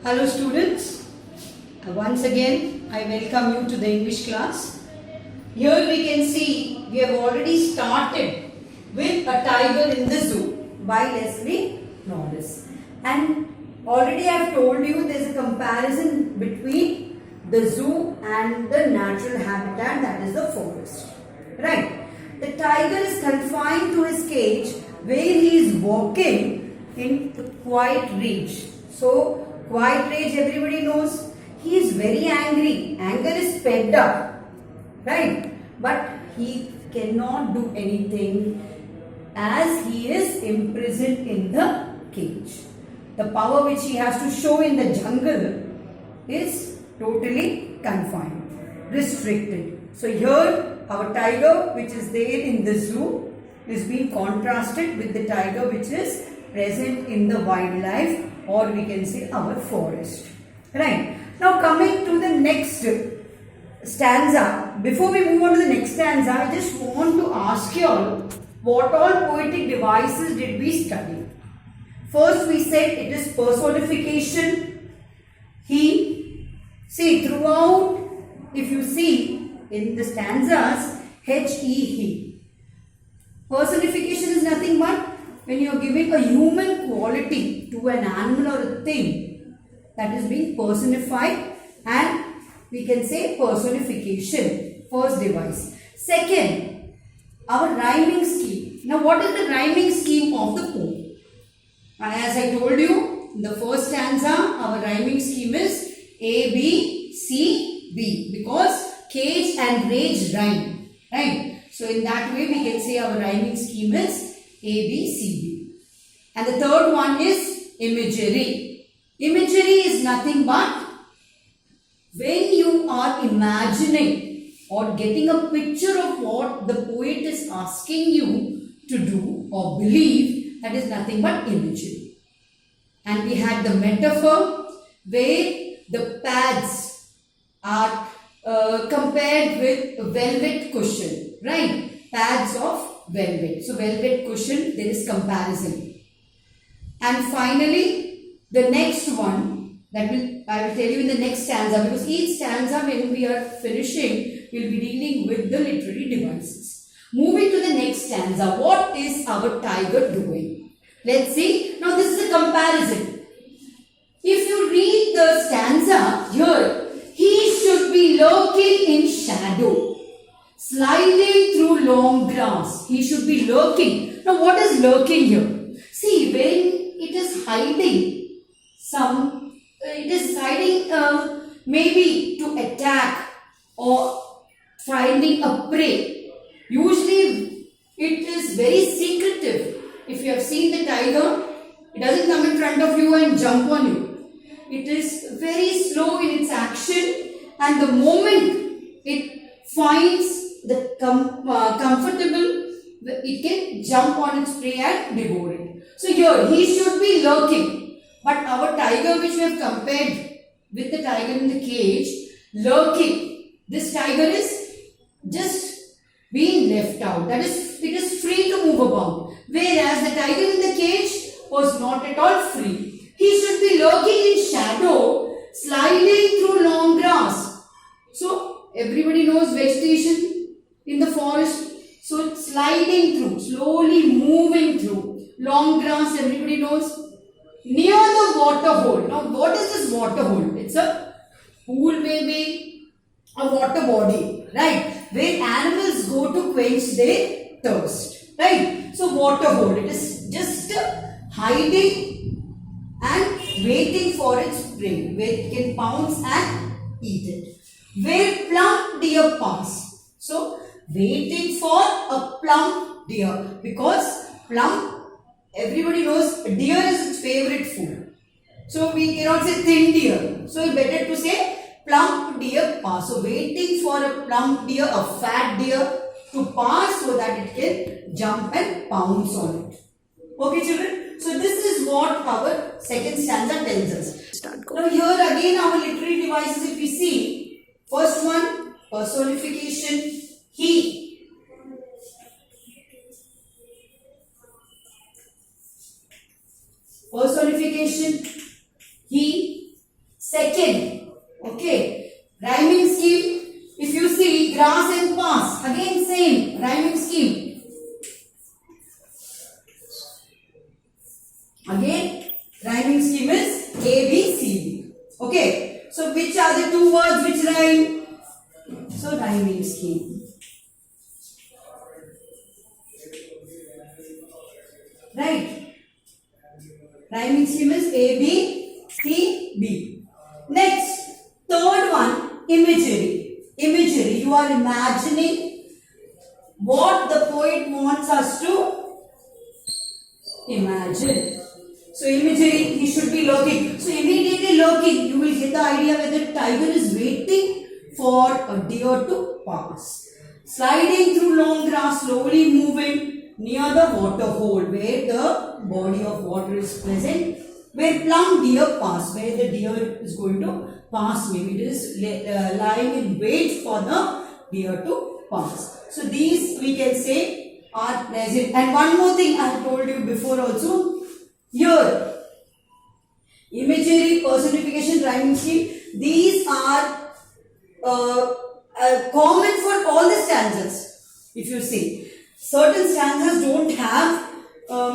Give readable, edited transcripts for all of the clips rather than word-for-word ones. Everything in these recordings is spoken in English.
Hello students, once again I welcome you to the English class. Here we can see we have already started with A Tiger in the Zoo by Leslie Norris, and already I have told you there is a comparison between the zoo and the natural habitat, that is the forest. Right? The tiger is confined to his cage where he is walking in the quiet rage. So quiet rage, everybody knows, he is very angry. Anger is fed up, right? But he cannot do anything as he is imprisoned in the cage. The power which he has to show in the jungle is totally confined, restricted. So here our tiger which is there in the zoo is being contrasted with the tiger which is present in the wildlife, or we can say our forest. Right. Now coming to the next stanza. Before we move on to the next stanza, I just want to ask you all, what all poetic devices did we study? First we said it is personification. He. See, throughout, if you see in the stanzas, he. Personification is nothing but when you are giving a human quality to an animal or a thing, that is being personified, and we can say personification, first device. Second, our rhyming scheme. Now what is the rhyming scheme of the poem? As I told you, in the first stanza, our rhyming scheme is A, B, C, B, because cage and rage rhyme, right? So in that way we can say our rhyming scheme is A, B, C, B. And the third one is imagery. Imagery is nothing but when you are imagining or getting a picture of what the poet is asking you to do or believe, that is nothing but imagery. And we had the metaphor where the pads are compared with a velvet cushion, right? Pads of velvet. So velvet cushion, there is comparison. And finally, the next one that I will tell you in the next stanza, because each stanza when we are finishing, we will be dealing with the literary devices. Moving to the next stanza, what is our tiger doing? Let's see. Now this is a comparison. If you read the stanza here, he should be lurking in shadow, sliding through long grass. He should be lurking. Now what is lurking here? See, when it is hiding, maybe to attack or finding a prey. Usually it is very secretive. If you have seen the tiger, it doesn't come in front of you and jump on you. It is very slow in its action, and the moment it finds the comfortable, it can jump on its prey and devour it. So here he should be lurking, but our tiger which we have compared with the tiger in the cage, lurking, this tiger is just being left out. That is, it is free to move about, whereas the tiger in the cage was not at all free. He should be lurking in shadow, sliding through long grass. So everybody knows vegetation in the forest. So sliding through, slowly moving through. Long grass, everybody knows. Near the water hole. Now what is this water hole? It's a pool, maybe a water body, right? Where animals go to quench their thirst, right? So water hole, it is just hiding and waiting for its prey, where it can pounce and eat it. Where plump deer pass. So waiting for a plump deer, because plump, everybody knows deer is its favorite food. So we cannot say thin deer. So it's better to say plump deer pass. So waiting for a plump deer, a fat deer to pass so that it can jump and pounce on it. Okay children? So this is what our second stanza tells us. Now here again our literary devices, if we see, first one, personification, he. Personification, he. Second, okay, rhyming scheme. If you see grass and pass, again same rhyming scheme. Again, rhyming scheme is A, B, C, D. Okay, so which are the two words which rhyme? So rhyming scheme. Right. Rhyming scheme is A, B, C, B. Next, third one, imagery. Imagery. You are imagining what the poet wants us to imagine. So imagery, he should be looking. So immediately looking, you will get the idea whether tiger is waiting for a deer to pass. Sliding through long grass, slowly moving near the water hole where the body of water is present, where plump deer pass, where the deer is going to pass. Maybe it is lying in wait for the deer to pass. So these we can say are present. And one more thing I have told you before also. Here, imagery, personification, rhyming scheme, these are common for all the stanzas. If you see, certain stanzas don't have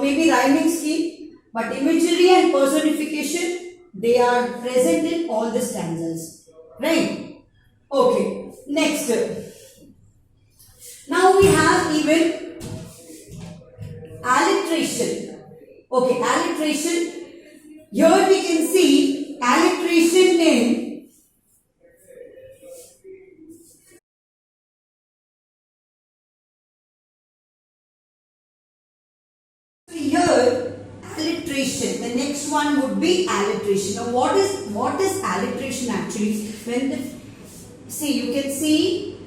maybe rhyming scheme, but imagery and personification, they are present in all the stanzas. Right? Okay. Next. Now we have even alliteration. Okay, alliteration. Here we can see alliteration in here alliteration. The next one would be alliteration. Now what is alliteration actually? When the see, you can see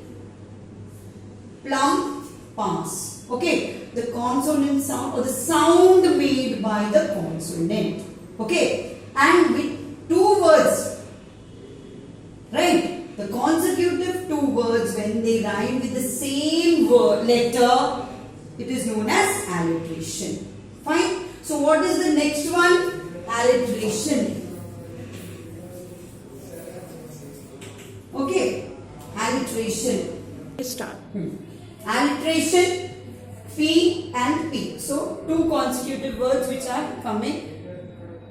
plump pass. Okay, the consonant sound or the sound made by the consonant. Okay, and with two words, right? The consecutive two words, when they rhyme with the same word letter, it is known as alliteration. Fine. So what is the next one? Alliteration. Okay, alliteration. Start. Alliteration. P and P. So two consecutive words which are coming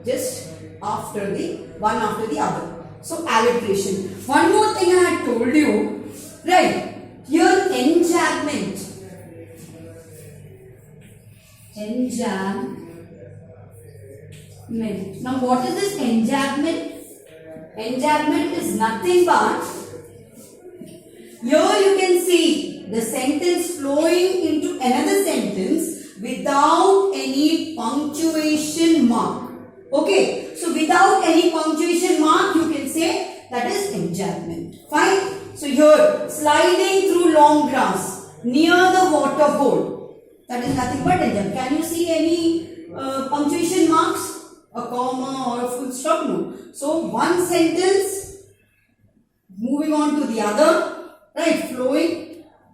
just after the one after the other. So alliteration. One more thing I had told you, right? Here enjambment. Enjambment. Now what is this enjambment? Enjambment is nothing but here you can see the sentence flowing into another sentence without any punctuation mark. Okay, so without any punctuation mark, you can say that is enjambment. Fine. So here, sliding through long grass near the water hole, that is nothing but enjambment. Can you see any punctuation marks? A comma or a full stop? No. So one sentence moving on to the other, right, flowing.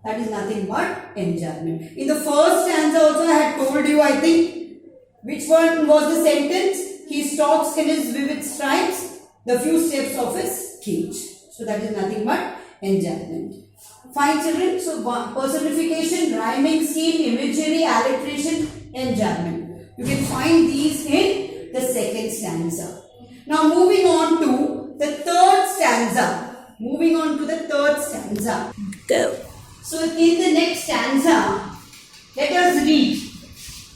That is nothing but enjambment. In the first stanza also I had told you, I think, which one was the sentence? He stalks in his vivid stripes the few steps of his cage. So that is nothing but enjambment. Fine children. So personification, rhyming scheme, imagery, alliteration, enjambment. You can find these in the second stanza. Now moving on to the third stanza. Moving on to the third stanza. Go. So in the next stanza, let us read.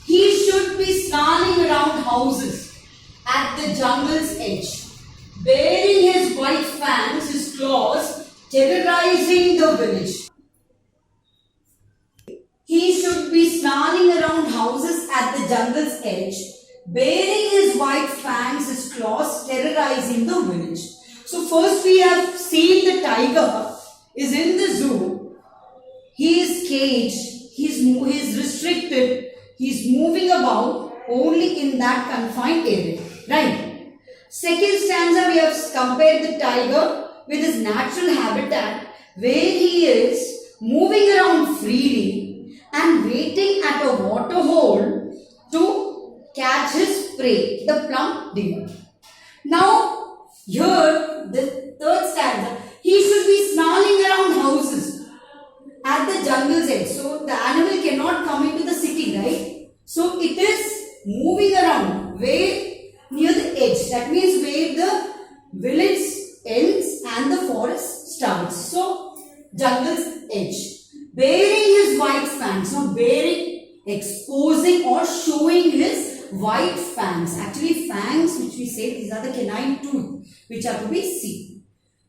He should be snarling around houses at the jungle's edge, bearing his white fangs, his claws, terrorizing the village. He should be snarling around houses at the jungle's edge, bearing his white fangs, his claws, terrorizing the village. So first we have seen the tiger is in the zoo. He is caged, he is restricted, he is moving about only in that confined area. Right. Second stanza, we have compared the tiger with his natural habitat where he is moving around freely and waiting at a water hole to catch his prey, the plump deer. Now, here the third stanza, he should be snarling around houses at the jungle's edge. So the animal cannot come into the city, right? So it is moving around where near the edge. That means where the village ends and the forest starts. So jungle's edge. Bearing his white fangs. Now bearing, exposing or showing his white fangs. Actually fangs, which we say, these are the canine tooth which are to be seen.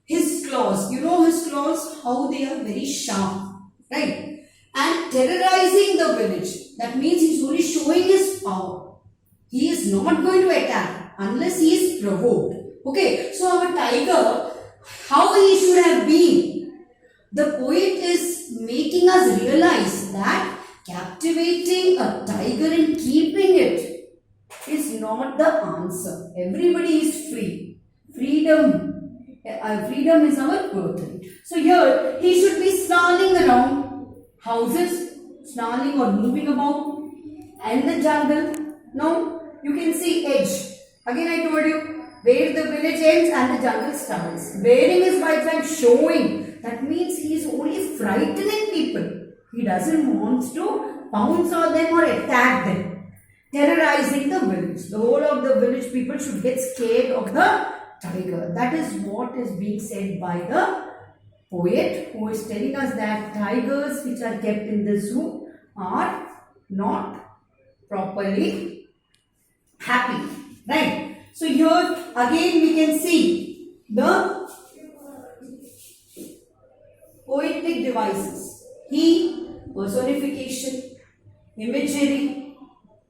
His claws, you know his claws, how they are very sharp, right? And terrorizing the village. That means he is only showing his power. He is not going to attack unless he is provoked. Okay, so our tiger, how he should have been. The poet is making us realize that captivating a tiger and keeping it is not the answer. Everybody is free. Freedom is our birthright. So here he should be snarling around houses, snarling or moving about, and the jungle. Now you can see edge. Again I told you where the village ends and the jungle starts. Bearing his white fang, showing. That means he is only frightening people. He doesn't want to pounce on them or attack them. Terrorizing the village. The whole of the village people should get scared of the tiger. That is what is being said by the poet, who is telling us that tigers which are kept in the zoo are not properly happy. Right? So here again we can see the poetic devices. He, personification, imagery.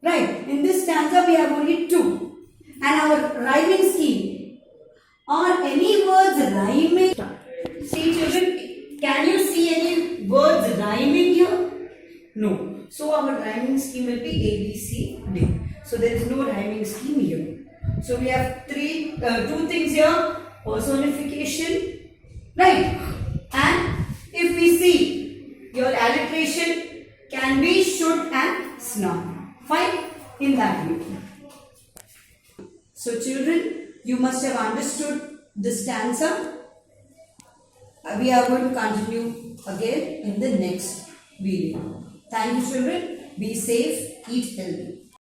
Right? In this stanza we have only two. And our rhyming scheme. Are any words rhyming? See children, can you see any words rhyming here? No. So our rhyming scheme will be A, B, C, D. So there is no rhyming scheme here. So we have two things here. Personification, right? And if we see your alliteration can be should and snarl. Fine? In that way. So children, you must have understood this stanza. We are going to continue again in the next video. Thank you children. Be safe. Eat healthy.